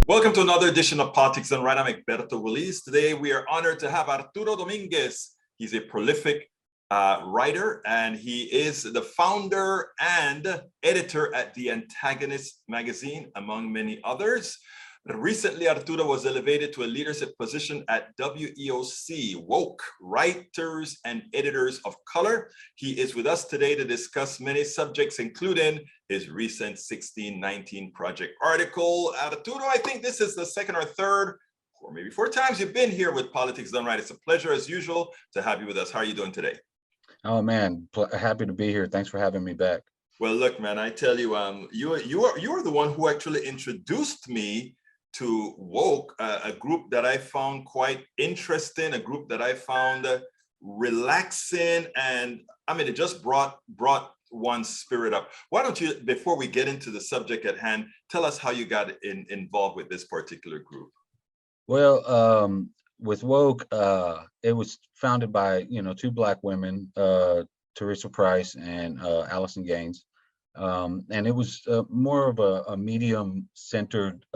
Welcome to another edition of Politics Done Right. I'm Egberto Willis. Today we are honored to have Arturo Dominguez. He's a prolific writer, and he is the founder and editor at The Antagonist magazine, among many others. Recently, Arturo was elevated to a leadership position at WEOC, Woke, Writers and Editors of Color. He is with us today to discuss many subjects, including his recent 1619 Project article. Arturo, I think this is the second or third, or maybe four times you've been here with Politics Done Right. It's a pleasure, as usual, to have you with us. How are you doing today? Oh man, happy to be here. Thanks for having me back. Well, look, man, I tell you, you are the one who actually introduced me to Woke, a group that I found quite interesting, a group that I found relaxing, and I mean, it just brought one's spirit up. Why don't you, before we get into the subject at hand, tell us how you got involved with this particular group? Well, with Woke, it was founded by two Black women, Teresa Price and Allison Gaines, and it was more of a medium-centered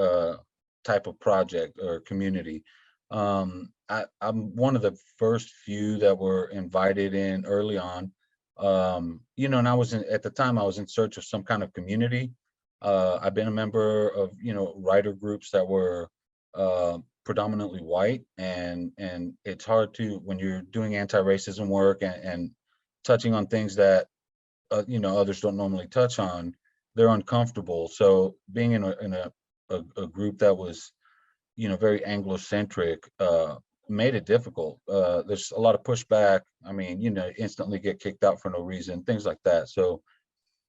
type of project or community. I'm one of the first few that were invited in early on. And I was at the time I was in search of some kind of community. I've been a member of writer groups that were predominantly white, and it's hard to, when you're doing anti-racism work and touching on things that others don't normally touch on, they're uncomfortable. So being in a group that was very Anglo-centric made it difficult. There's a lot of pushback. I mean, instantly get kicked out for no reason, things like that. So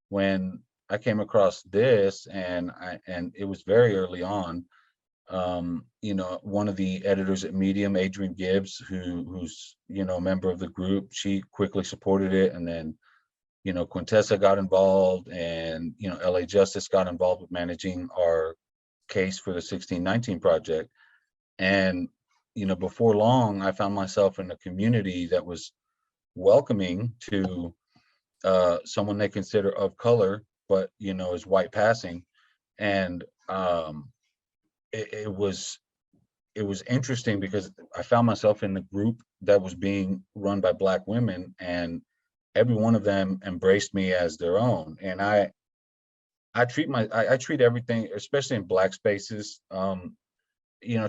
when I came across this, and it was very early on, one of the editors at Medium, Adrienne Gibbs, who's a member of the group, she quickly supported it. And then Quintessa got involved, and LA Justice got involved with managing our case for the 1619 Project. And before long, I found myself in a community that was welcoming to someone they consider of color, but is white passing. And it was interesting because I found myself in the group that was being run by Black women, and every one of them embraced me as their own. And I treat everything, especially in Black spaces,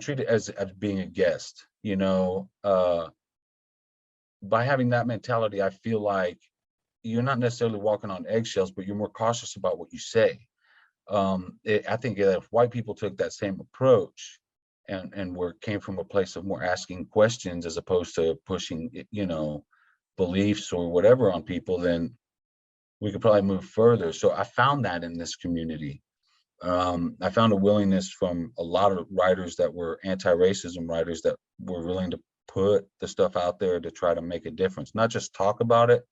treat it as being a guest. By having that mentality, I feel like you're not necessarily walking on eggshells, but you're more cautious about what you say. I think that if white people took that same approach and came from a place of more asking questions as opposed to pushing, beliefs or whatever on people, then we could probably move further. So I found that in this community. I found a willingness from a lot of writers that were anti-racism writers that were willing to put the stuff out there to try to make a difference, not just talk about it,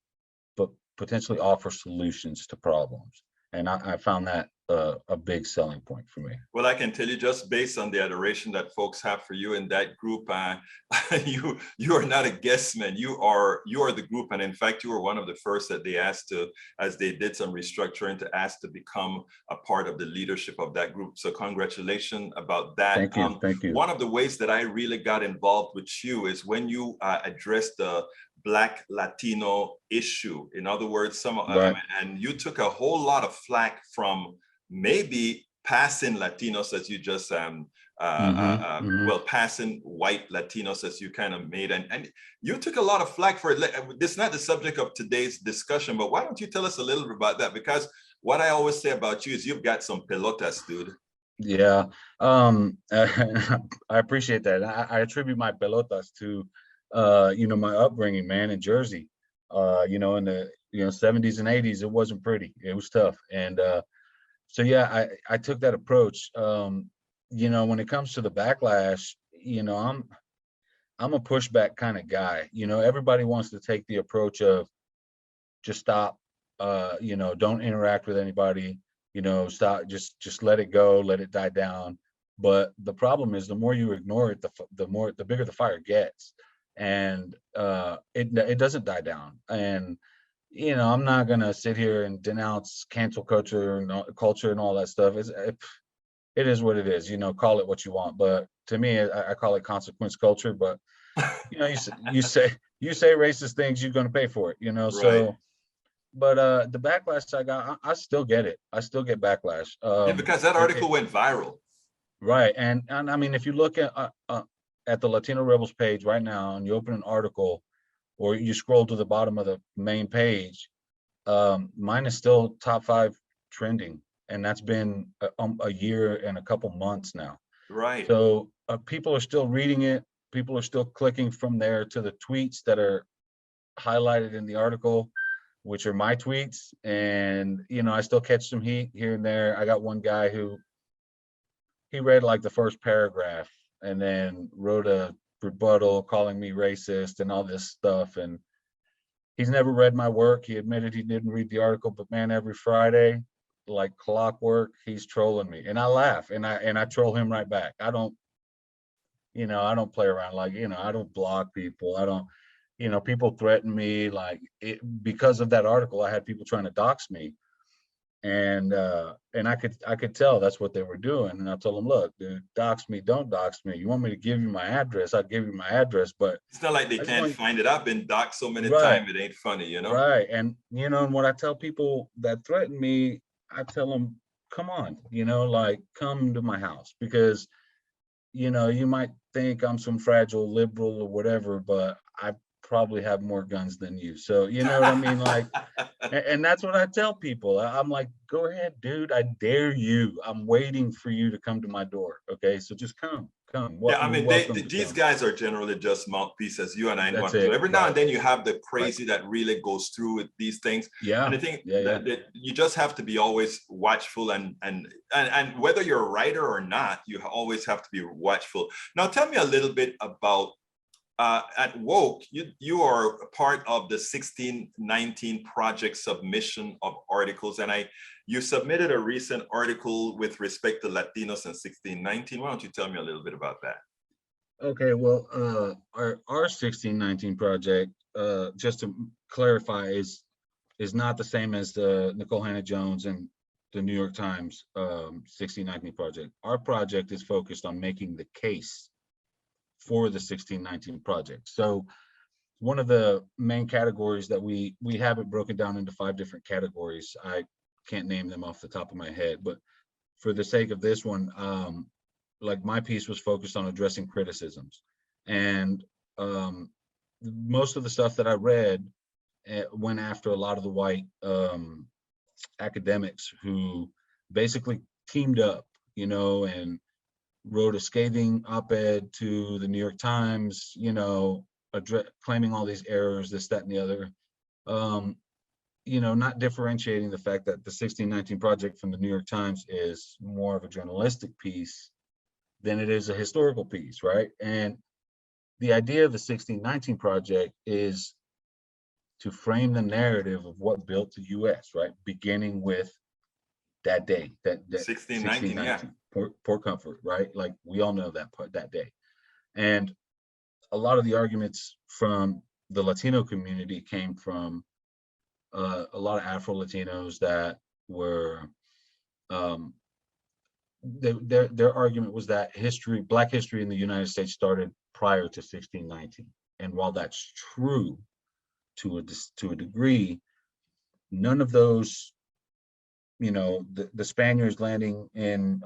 but potentially offer solutions to problems. And I found that a big selling point for me. Well, I can tell you, just based on the adoration that folks have for you in that group, you are not a guest man. You are the group, and in fact, you were one of the first that they asked to, as they did some restructuring, to ask to become a part of the leadership of that group. So congratulations about that. Thank you. Thank you. One of the ways that I really got involved with you is when you addressed the Black Latino issue. In other words, Right. And you took a whole lot of flack from maybe passing Latinos, as you just well, passing white Latinos, as you kind of made, and you took a lot of flack for it. This is not the subject of today's discussion, but why don't you tell us a little bit about that? Because what I always say about you is you've got some pelotas, dude. Yeah, I appreciate that. I attribute my pelotas to my upbringing, man, in Jersey. In the 70s and 80s, it wasn't pretty. It was tough. And so yeah, I took that approach. When it comes to the backlash, I'm a pushback kind of guy. Everybody wants to take the approach of just stop, don't interact with anybody, stop, just let it go, let it die down. But the problem is, the more you ignore it, the bigger the fire gets. And it doesn't die down. And I'm not gonna sit here and denounce cancel culture and all that stuff. it is what it is, call it what you want. But to me, I call it consequence culture. But you say racist things, you're going to pay for it. Right. So, but the backlash I got, I still get it. I still get backlash. Yeah, because that article went viral. Right, and I mean, if you look at the Latino Rebels page right now, and you open an article, or you scroll to the bottom of the main page, mine is still top 5 trending, and that's been a year and a couple months now. Right. So people are still reading it. People are still clicking from there to the tweets that are highlighted in the article, which are my tweets. And, I still catch some heat here and there. I got one guy who, he read like the first paragraph and then wrote a rebuttal calling me racist and all this stuff. And he's never read my work. He admitted he didn't read the article, but man, every Friday, like clockwork, he's trolling me, and I laugh and I troll him right back. I don't play around. Like, I don't block people. I don't, people threaten me because of that article. I had people trying to dox me, and I could tell that's what they were doing. And I told them, look, dude, dox me, don't dox me. You want me to give you my address, I'll give you my address, but it's not like they can't find it. I've been doxed so many Right. times, it ain't funny, Right. And and what I tell people that threaten me, I tell them, come on, come to my house, because you might think I'm some fragile liberal or whatever, but I probably have more guns than you. So, you know what I mean? Like, and that's what I tell people. I'm like, go ahead, dude. I dare you. I'm waiting for you to come to my door. Okay. So just come. Yeah, I mean, these come. guys are generally just mouthpieces. You and I want That's to. it. Every now Right. and then you have the crazy that really goes through with these things. Yeah. And I think Yeah. that you just have to be always watchful, and whether you're a writer or not, you always have to be watchful. Now, tell me a little bit about at Woke. You are a part of the 1619 project submission of articles, and you submitted a recent article with respect to Latinos in 1619. Why don't you tell me a little bit about that? Okay, well, our 1619 project, just to clarify, is not the same as the Nicole Hannah-Jones and the New York Times 1619 project. Our project is focused on making the case for the 1619 project. So one of the main categories that we have it broken down into 5 different categories. I can't name them off the top of my head, but for the sake of this one, like my piece was focused on addressing criticisms, and most of the stuff that I read went after a lot of the white academics who basically teamed up, and wrote a scathing op-ed to the New York Times, claiming all these errors, this, that, and the other. Not differentiating the fact that the 1619 project from the New York Times is more of a journalistic piece than it is a historical piece, right? And the idea of the 1619 project is to frame the narrative of what built the US, right? Beginning with that day, that 1619, yeah. Port Comfort, right? Like, we all know that day. And a lot of the arguments from the Latino community came from a lot of Afro Latinos that were, their argument was that Black history in the United States started prior to 1619. And while that's true to a degree, none of those, the Spaniards landing in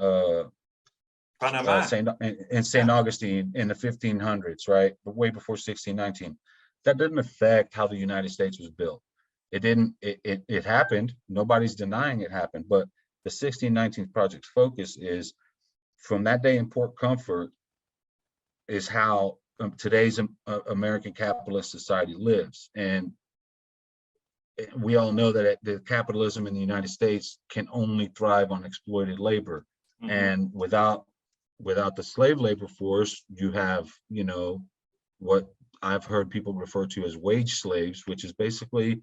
Panama, St. Augustine in the 1500s, right? But way before 1619, that didn't affect how the United States was built. It didn't. It happened. Nobody's denying it happened. But the 1619 project's focus is, from that day in Port Comfort, is how today's American capitalist society lives. And we all know that the capitalism in the United States can only thrive on exploited labor. Mm-hmm. And without the slave labor force, you have, what I've heard people refer to as wage slaves, which is basically,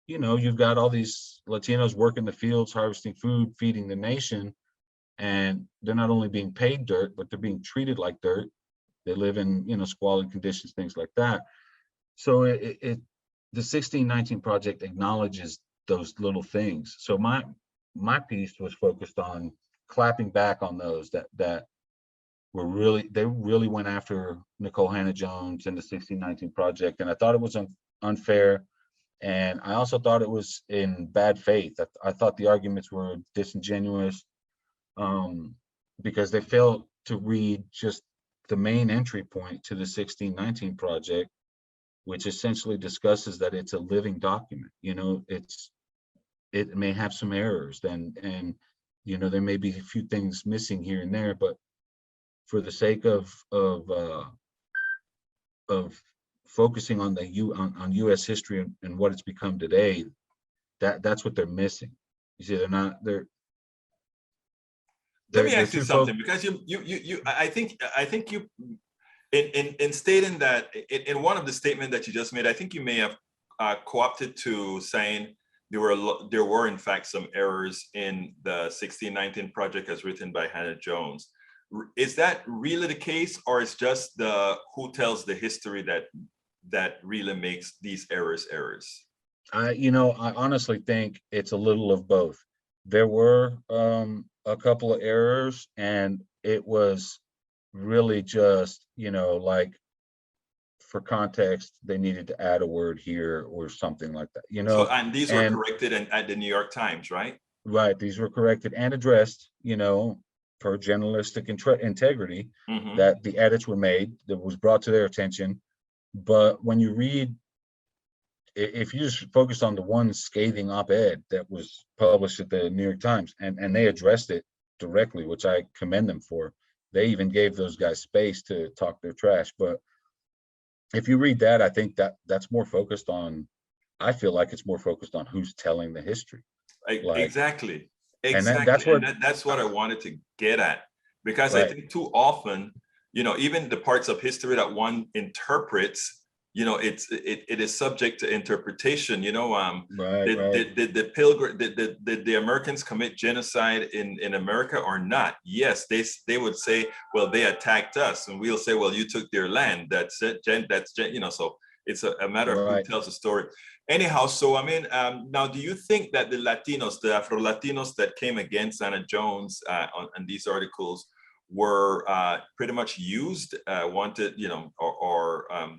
you've got all these Latinos working the fields, harvesting food, feeding the nation, and they're not only being paid dirt, but they're being treated like dirt. They live in, squalid conditions, things like that. So the 1619 project acknowledges those little things. So my piece was focused on clapping back on those that were they really went after Nicole Hannah-Jones and the 1619 Project, and I thought it was unfair. And I also thought it was in bad faith. I thought the arguments were disingenuous, because they failed to read just the main entry point to the 1619 Project, which essentially discusses that it's a living document. It may have some errors, and there may be a few things missing here and there, but for the sake of focusing on on U.S. history and what it's become today, that's what they're missing. You see, they're Let me ask you something, because I think you in stating that, in one of the statements that you just made, I think you may have co-opted to saying there were in fact some errors in the 1619 Project as written by Hannah-Jones. Is that really the case, or is just the who tells the history that really makes these errors? I honestly think it's a little of both. There were a couple of errors, and it was really just, like, for context, they needed to add a word here or something like that, So, and these were corrected at the New York Times, right? Right. These were corrected and addressed, per journalistic integrity, that the edits were made, that was brought to their attention. But when you read, if you just focus on the one scathing op-ed that was published at the New York Times, and they addressed it directly, which I commend them for. They even gave those guys space to talk their trash. But if you read that, I think that's more focused on, I feel like it's more focused on who's telling the history. Exactly. And that's what I wanted to get at, because right. I think too often, even the parts of history that one interprets, it is subject to interpretation. Did the Americans commit genocide in America or not? Yes, they would say, well, they attacked us, and we'll say, well, you took their land. That's it. So it's a matter of who tells the story. Anyhow, so I mean, now, do you think that the Latinos, the Afro Latinos that came against Hannah-Jones on these articles were pretty much used, wanted,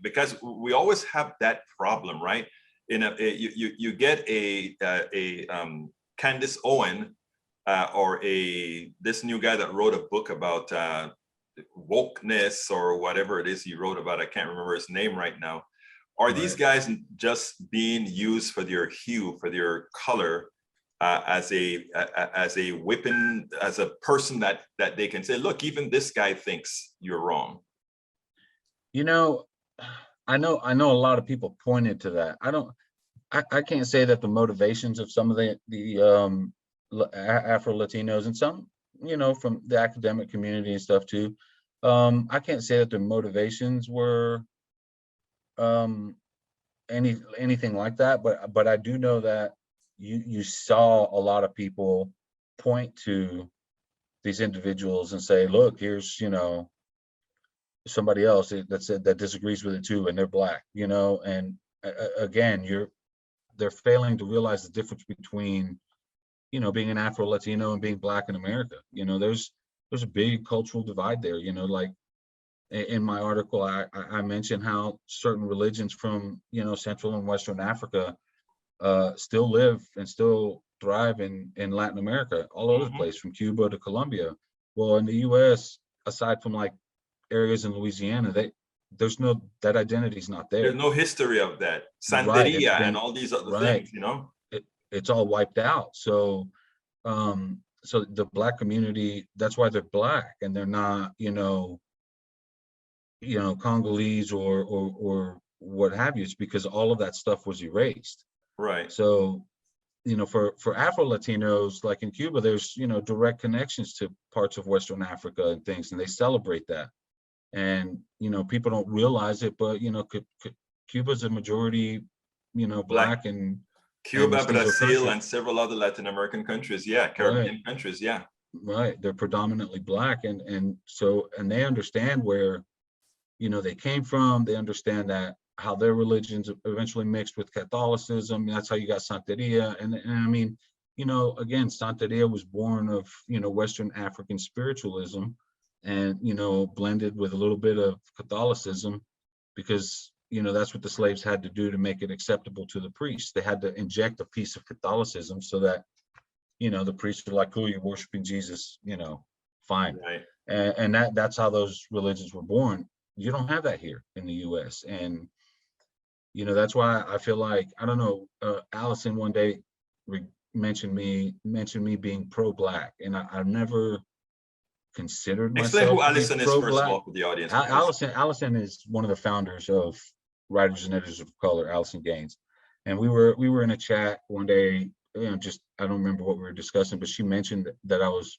because we always have that problem, right? You get a Candace Owen or this new guy that wrote a book about wokeness or whatever it is he wrote about. I can't remember his name right now. Are these guys just being used for their hue, for their color, as a weapon, as a person that they can say, look, even this guy thinks you're wrong? I know a lot of people pointed to that. I can't say that the motivations of some of the Afro Latinos, and some, from the academic community and stuff too, I can't say that their motivations were anything like that, but I do know that you saw a lot of people point to these individuals and say, look, here's somebody else that disagrees with it too, and they're Black, and again, they're failing to realize the difference between being an Afro Latino and being Black in America. There's a big cultural divide there. Like in my article, I mentioned how certain religions from Central and Western Africa still live and still thrive in Latin America, all over the place, from Cuba to Colombia. Well, in the U.S., aside from like areas in Louisiana, that identity's not there. There's no history of that. Santeria and all these other things, it's all wiped out. So so the Black community, that's why they're Black, and they're not Congolese or what have you. It's because all of that stuff was erased. Right. So, for Afro Latinos, like in Cuba, there's, direct connections to parts of Western Africa and things, and they celebrate that. And, people don't realize it, but, Cuba's a majority, Black, and Cuba, Brazil, and several other Latin American countries. Yeah. Caribbean countries. Yeah. Right. They're predominantly Black. And they understand where, they came from. They understand that how their religions eventually mixed with Catholicism. That's how you got Santeria. And I mean, again, Santeria was born of, Western African spiritualism and, blended with a little bit of Catholicism because, that's what the slaves had to do to make it acceptable to the priests. They had to inject a piece of Catholicism so that, the priests are like, cool, you're worshiping Jesus, fine. Right. And that's how those religions were born. You don't have that here in the US. And, that's why I feel like, I don't know, Allison one day mentioned me being pro-Black, and I've never considered Explain who myself to be Allison is first of pro-Black. all for the audience. Because Allison is one of the founders of Writers and Editors of Color, Allison Gaines. And we were in a chat one day, just, I don't remember what we were discussing, but she mentioned that I was,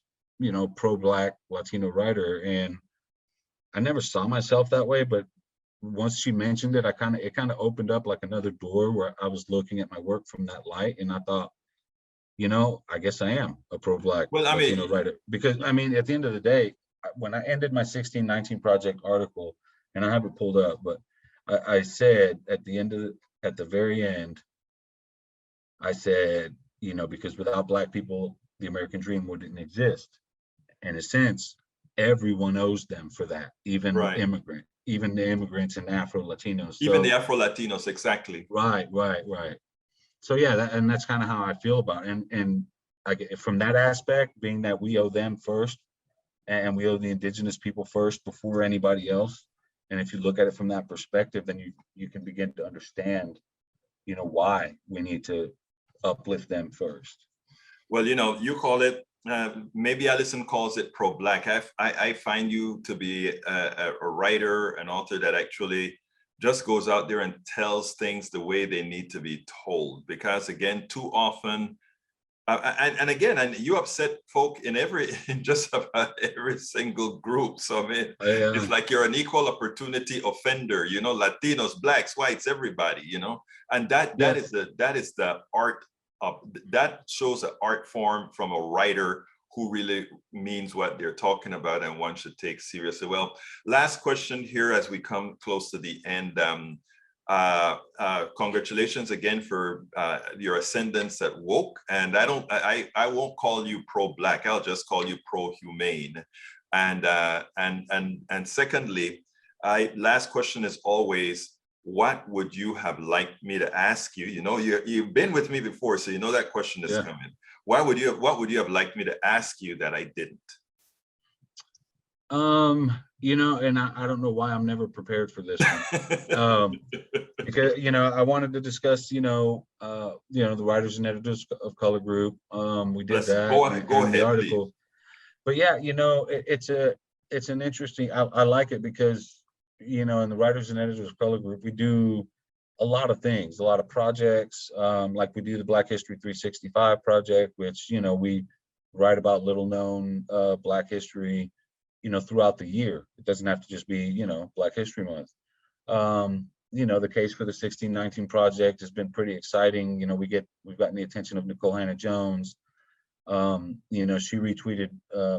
pro-Black Latino writer. And I never saw myself that way, but once she mentioned it, it kind of opened up like another door where I was looking at my work from that light. And I thought, I guess I am a pro-Black Latino writer. Because, at the end of the day, when I ended my 1619 Project article, and I have it pulled up, but I said at the very end, I said, because without Black people, the American dream wouldn't exist. In a sense, everyone owes them for that, even the immigrants and Afro Latinos. Even the Afro Latinos, exactly. Right. So yeah, that's kind of how I feel about it. And I get from that aspect, being that we owe them first, and we owe the indigenous people first before anybody else. And if you look at it from that perspective, then you can begin to understand, why we need to uplift them first. Well, you call it, maybe Allison calls it pro-Black. I find you to be a writer, an author that actually just goes out there and tells things the way they need to be told. Because again, too often, and you upset folk in just about every single group. So it's like you're an equal opportunity offender. Latinos, Blacks, whites, everybody. And that is the art of that shows an art form from a writer who really means what they're talking about and one should take seriously. Well, last question here as we come close to the end. Congratulations again for your ascendance at woke. And I won't call you pro-Black. I'll just call you pro-humane. And secondly, last question is always, what would you have liked me to ask you? You've been with me before, so that question is coming. What would you have liked me to ask you that I didn't? And I don't know why I'm never prepared for this one. Because I wanted to discuss, the Writers and Editors of Color group. We did that. Go ahead, the article. Please. But yeah, it's an interesting. I like it because in the Writers and Editors of Color group, we do a lot of things, a lot of projects. Like we do the Black History 365 project, which we write about little known Black history, throughout the year. It doesn't have to just be, Black History Month. The case for the 1619 project has been pretty exciting. We've gotten the attention of Nicole Hannah-Jones. She retweeted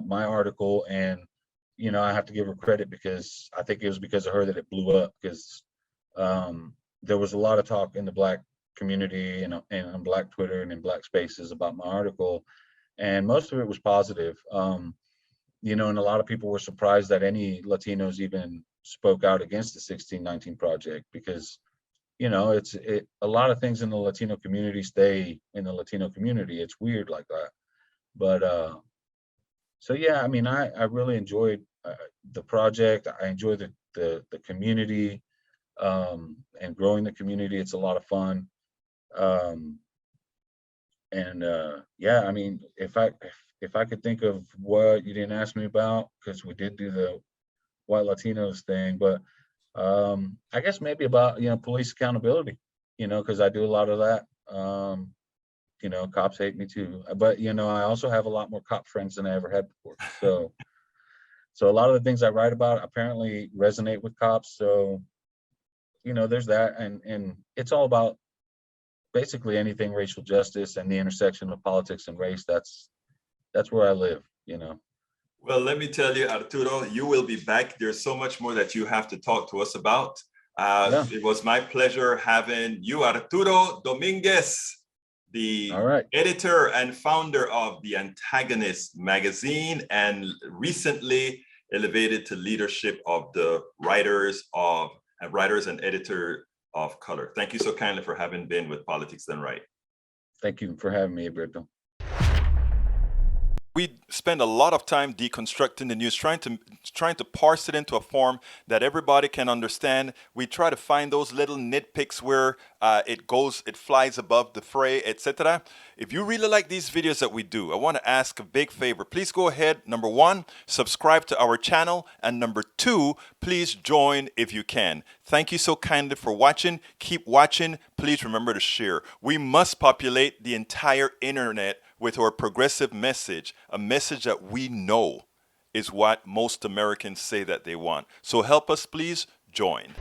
my article, and I have to give her credit because I think it was because of her that it blew up, because there was a lot of talk in the Black community and on Black Twitter and in Black spaces about my article, and most of it was positive. And a lot of people were surprised that any Latinos even spoke out against the 1619 project, because a lot of things in the Latino community stay in the Latino community. It's weird like that. But so yeah, I really enjoyed the project. I enjoy the community, and growing the community. It's a lot of fun. Yeah, if I could think of what you didn't ask me about, because we did do the White Latinos thing, but I guess maybe about police accountability, because I do a lot of that. Cops hate me too, but I also have a lot more cop friends than I ever had before. So a lot of the things I write about apparently resonate with cops. So there's that, and it's all about basically anything racial justice and the intersection of politics and race. That's where I live. Well, let me tell you, Arturo, you will be back. There's so much more that you have to talk to us about. It was my pleasure having you, Arturo Dominguez, the All right. editor and founder of The Antagonist magazine, and recently elevated to leadership of the writers and editor of color. Thank you so kindly for having been with Politics Done Right. Thank you for having me, Alberto. We spend a lot of time deconstructing the news, trying to parse it into a form that everybody can understand. We try to find those little nitpicks where it flies above the fray, etc. If you really like these videos that we do, I want to ask a big favor. Please go ahead, number one, subscribe to our channel, and number two, please join if you can. Thank you so kindly for watching. Keep watching. Please remember to share. We must populate the entire internet with our progressive message, a message that we know is what most Americans say that they want. So help us, please join.